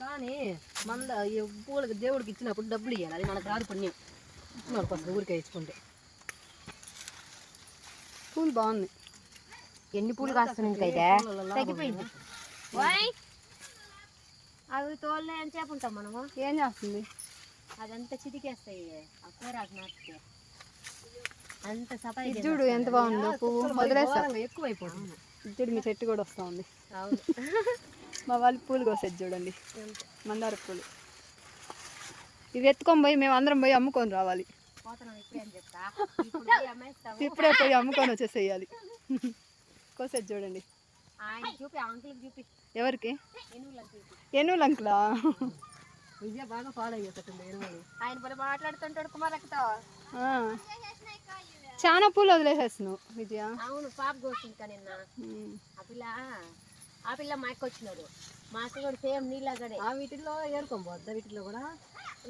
కానీ మంద ఈ పూలకి దేవుడికి ఇచ్చినప్పుడు డబ్బులు ఇవ్వాలి, అది మనకు రాదు పుణ్యం. మనకు వస్తుంది ఊరికే ఇచ్చుకుంటే. పూలు బాగుంది. ఎన్ని పూలు కాస్తున్నాయి తగ్గిపోయింది. అవి తోళ్ళ అని చెప్పుంటాం మనము. ఏం చేస్తుంది? అదంతా చిటికేస్తాయి ఆ కూరాకు నాటితే. అంత సఫాయి చూడు ఎంత బాగుందో పువ్వు. వదిలేస్తా, ఎక్కువైపోతుంది. చూడు మీ చెట్టు కూడా వస్తూ ఉంది. అవును. మా వాళ్ళు పూలు కోసేది చూడండి, మందార పూలు. ఇవి ఎత్తుకొని పోయి మేము అందరం పోయి అమ్ముకొని రావాలి. ఇప్పుడే పోయి అమ్ముకొని వచ్చేసేయాలి. కోసేది చూడండి. ఎవరికి? ఎనుగులు అంకులా? విజయ బాగా ఫాలో అయ్యేటట్టుంది ఎనుగులు. ఆయన పోయి మాట్లాడుతుంటాడు కుమారక్కతో. చాలా పూలు వదిలేసేస్తున్నావు విజయ. అవును, పాప కోసింది నిన్న. ఆ పిల్ల మా అక్క వచ్చినాడు. మా అక్క కూడా సేమ్ నీళ్ళగడే. ఆ వీటిల్లో ఏరుకోబోద్దా? వీటిలో కూడా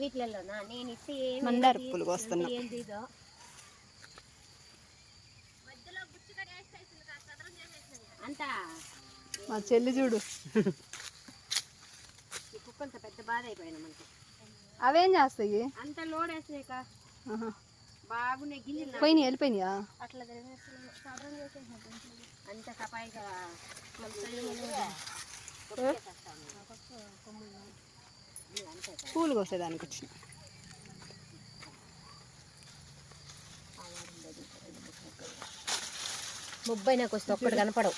వీటిల్లోనా నేను ఇస్తే మందార పూలు కోస్తున్నా. ఏం తీదో అంతా మా చెల్లి చూడు. ఈ కుక్కలతో పెద్ద బాధ అయిపోయినా మనకి. అవేం చేస్తాయి? అంత లోడ్ వేసినాక బాగున్నాయి గిన్నెలు. పోయినాయి, వెళ్ళిపోయినాయా? అట్లా అంత సఫాయిగా పూలు కోసేదానికి వచ్చిన. ముబ్బై నాకు వస్తే ఒక్కటి కనపడవు.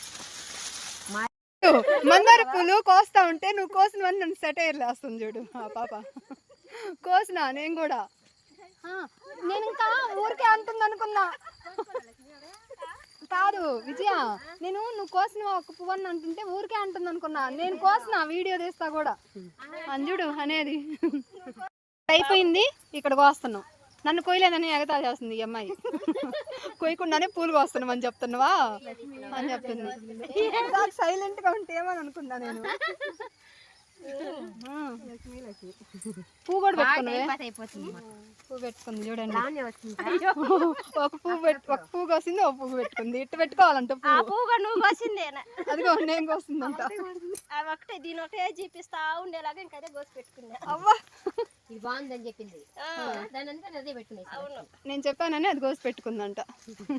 మందార పూలు కోస్తా ఉంటే నువ్వు కోసినవన్నీ నన్ను సెటైర్లు వేస్తుంది చూడు. ఆ పాప కోసినా నేను కూడా. నేను ఇంకా ఊరికే అంటుంది అనుకున్నా. కాదు విజయ, నేను నువ్వు కోసిన ఒక పువ్వు అని అంటుంటే ఊరికే అంటుంది అనుకున్నా. నేను కోసిన వీడియో తీస్తా కూడా అంజుడు అనేది. అయిపోయింది, ఇక్కడ కోస్తున్నావు. నన్ను కొయ్యలేదని ఎగతా చేస్తుంది ఈ అమ్మాయి. కొయ్యకుండానే పూలు కోస్తున్నాం అని చెప్తున్నావా అని చెప్తుంది. సైలెంట్ గా ఉంటే ఏమని అనుకున్నా నేను. పువ్వు కూడా పెట్టుకున్నావే? పువ్వు పెట్టుకుంది చూడండి. ఒక పువ్వు కోసింది, ఒక పువ్వు పెట్టుకుంది. ఇట్టు పెట్టుకోవాలంట పువ్వు. నువ్వు కోసిందే. అదిగో నేను కోస్తుందంట. ఒకటే దీని ఒకటే చూపిస్తా ఉండేలాగా ఇంకా అదే కోసి పెట్టుకున్నా. అవ్వా ఇది బాగుందని చెప్పింది. అదే పెట్టుకునే. నేను చెప్పానని అది కోసి పెట్టుకుందంట.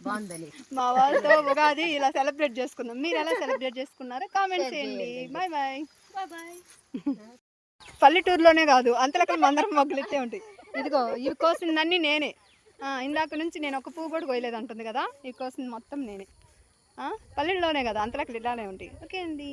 బాగుందని మా వాళ్ళతో ఉగాది ఇలా సెలబ్రేట్ చేసుకున్నాం. మీరు ఎలా సెలబ్రేట్ చేసుకున్నారో కామెంట్ చేయండి. Bye bye. పల్లెటూరులోనే కాదు అంతలక్కడ మందరం మొగ్గులెత్తే ఉంటాయి. ఇదిగో ఇవి కోసిందన్నీ నేనే. ఇందాక నుంచి నేను ఒక పువ్వు కూడా కోయలేదు అంటుంది కదా. ఇవి కోసింది మొత్తం నేనే. పల్లెల్లోనే కదా అంతలక్కడ ఇలానే ఉంటాయి. ఓకే అండి.